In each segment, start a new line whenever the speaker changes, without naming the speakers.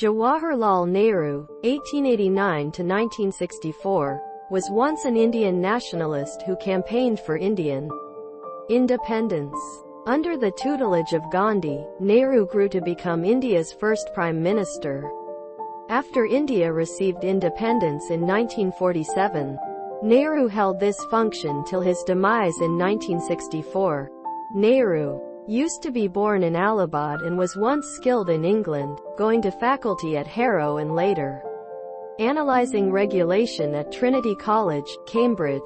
Jawaharlal Nehru, 1889–1964, was once an Indian nationalist who campaigned for Indian independence. Under the tutelage of Gandhi, Nehru grew to become India's first Prime Minister. After India received independence in 1947, Nehru held this function till his demise in 1964. Nehru used to be born in Allahabad and was once skilled in England, going to faculty at Harrow and later analyzing regulation at Trinity College, Cambridge.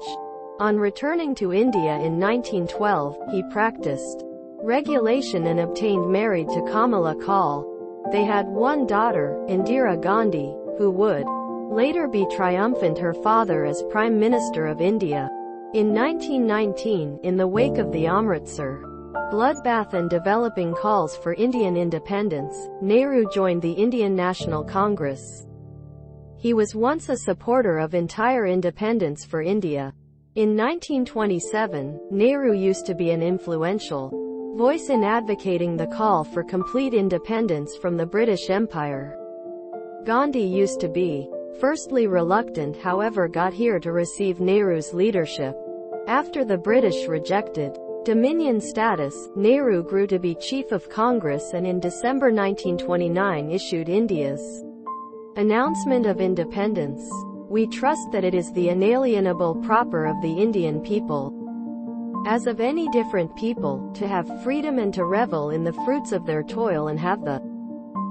On returning to India in 1912, he practiced regulation and obtained married to Kamala Kal. They had one daughter, Indira Gandhi, who would later be triumphant her father as Prime Minister of India. In 1919, in the wake of the Amritsar bloodbath and developing calls for Indian independence, Nehru joined the Indian National Congress. He was once a supporter of entire independence for India. In 1927, Nehru used to be an influential voice in advocating the call for complete independence from the British Empire. Gandhi used to be firstly reluctant, however got here to receive Nehru's leadership. After the British rejected Dominion status, Nehru grew to be Chief of Congress and in December 1929 issued India's announcement of independence. We trust that it is the inalienable proper of the Indian people, as of any different people, to have freedom and to revel in the fruits of their toil and have the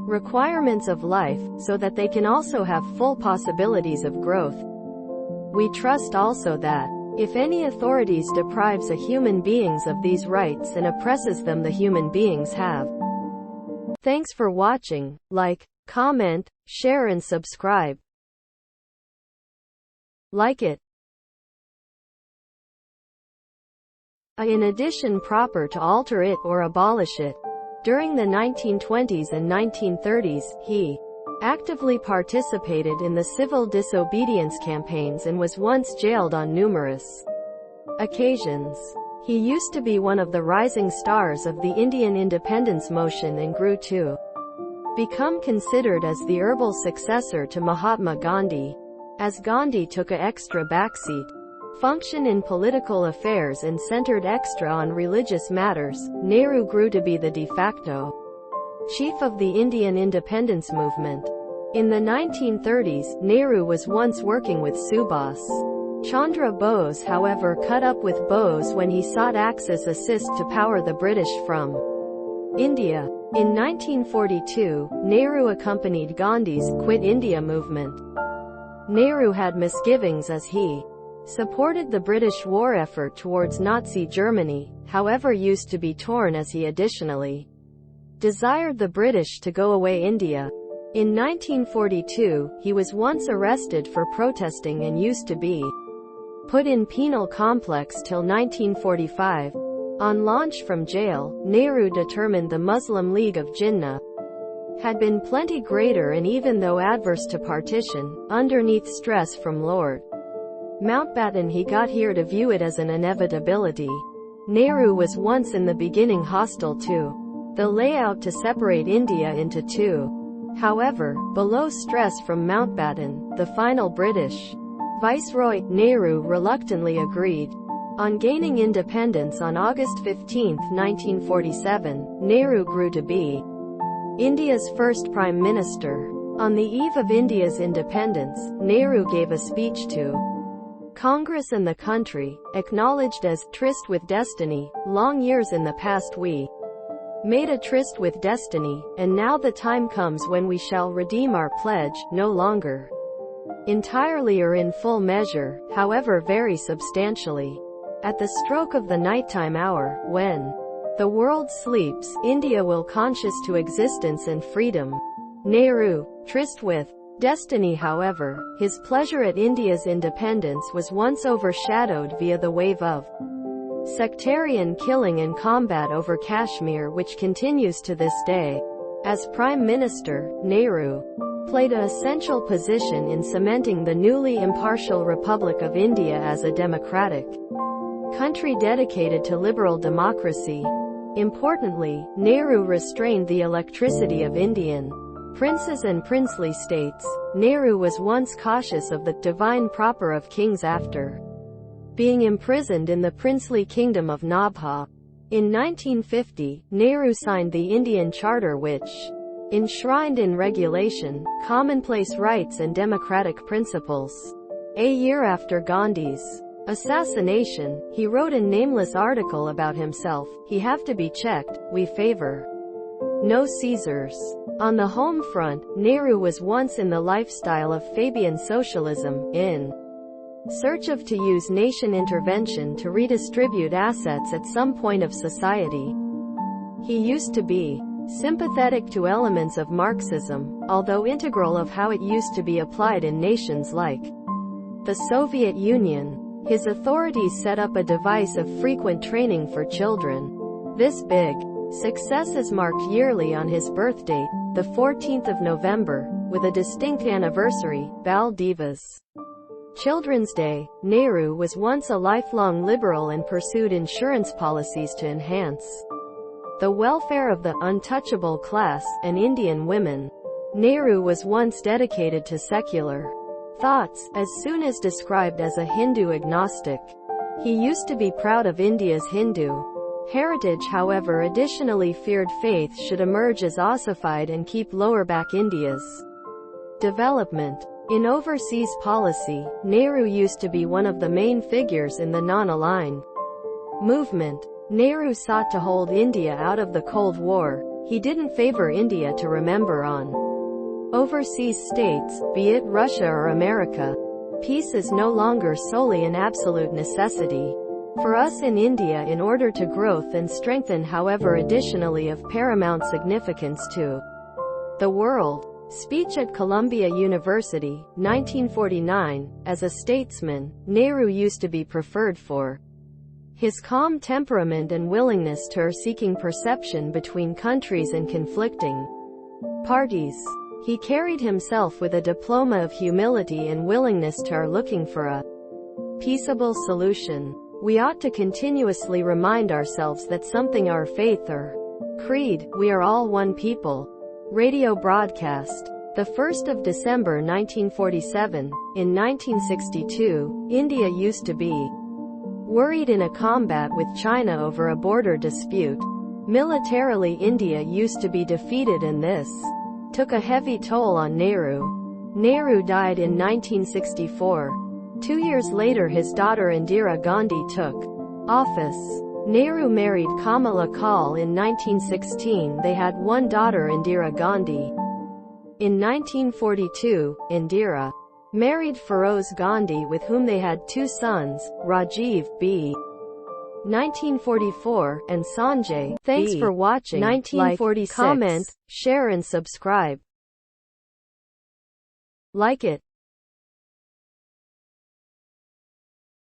requirements of life, so that they can also have full possibilities of growth. We trust also that, if any authorities deprives a human beings of these rights and oppresses them, the human beings have. Thanks for watching. Like, comment, share and subscribe. Like it. In addition, proper to alter it or abolish it. During the 1920s and 1930s, he actively participated in the civil disobedience campaigns and was once jailed on numerous occasions. He used to be one of the rising stars of the Indian independence motion and grew to become considered as the herbal successor to Mahatma Gandhi. As Gandhi took a extra backseat function in political affairs and centered extra on religious matters, Nehru grew to be the de facto chief of the Indian independence movement. In the 1930s, Nehru was once working with Subhas Chandra Bose, however cut up with Bose when he sought Axis assist to power the British from India. In 1942, Nehru accompanied Gandhi's Quit India movement. Nehru had misgivings as he supported the British war effort towards Nazi Germany, however used to be torn as he additionally desired the British to go away India. In 1942, he was once arrested for protesting and used to be put in penal complex till 1945. On launch from jail, Nehru determined the Muslim League of Jinnah had been plenty greater, and even though adverse to partition, underneath stress from Lord Mountbatten, he got here to view it as an inevitability. Nehru was once in the beginning hostile to the layout to separate India into two. However, below stress from Mountbatten, the final British Viceroy, Nehru reluctantly agreed. On gaining independence on August 15, 1947, Nehru grew to be India's first Prime Minister. On the eve of India's independence, Nehru gave a speech to Congress and the country, acknowledged as tryst with destiny. Long years in the past we made a tryst with destiny, and now the time comes when we shall redeem our pledge, no longer entirely or in full measure, however very substantially. At the stroke of the nighttime hour, when the world sleeps, India will conscious to existence and freedom. Nehru, tryst with destiny. However, his pleasure at India's independence was once overshadowed via the wave of sectarian killing and combat over Kashmir, which continues to this day. As Prime Minister, Nehru played an essential position in cementing the newly impartial Republic of India as a democratic country dedicated to liberal democracy. Importantly, Nehru restrained the electricity of Indian Princes and princely states. Nehru was once cautious of the divine proper of kings after being imprisoned in the princely kingdom of Nabha. In 1950, Nehru signed the Indian Charter which enshrined in regulation commonplace rights and democratic principles. A year after Gandhi's assassination, he wrote a nameless article about himself, "He have to be checked, we favor no Caesars." On the home front, Nehru was once in the lifestyle of Fabian socialism, in search of to use nation intervention to redistribute assets at some point of society. He used to be sympathetic to elements of Marxism, although integral of how it used to be applied in nations like the Soviet Union. His authorities set up a device of frequent training for children. This big success is marked yearly on his birthdate, the 14th of November, with a distinct anniversary, Bal Divas. Children's Day. Nehru was once a lifelong liberal and pursued insurance policies to enhance the welfare of the untouchable class and Indian women. Nehru was once dedicated to secular thoughts, as soon as described as a Hindu agnostic. He used to be proud of India's Hindu heritage, however additionally feared faith should emerge as ossified and keep lower back India's development. In overseas policy, Nehru used to be one of the main figures in the non-aligned movement. Nehru sought to hold India out of the Cold War. He didn't favor India to remember on overseas states, be it Russia or America. Peace is no longer solely an absolute necessity for us in India in order to growth and strengthen, however additionally of paramount significance to the world. Speech at Columbia University, 1949. As a statesman, Nehru used to be preferred for his calm temperament and willingness to seeking perception between countries and conflicting parties. He carried himself with a diploma of humility and willingness to looking for a peaceable solution. We ought to continuously remind ourselves that something our faith or creed, we are all one people. Radio broadcast. The 1st of December 1947. In 1962, India used to be worried in a combat with China over a border dispute. Militarily, India used to be defeated, and this took a heavy toll on Nehru. Nehru died in 1964. 2 years later his daughter Indira Gandhi took office. Nehru married Kamala Kal in 1916. They had one daughter, Indira Gandhi. In 1942, Indira married Feroz Gandhi, with whom they had two sons, Rajiv B. 1944, and Sanjay. Thanks for watching. 1946. Like, comment, share and subscribe. Like it.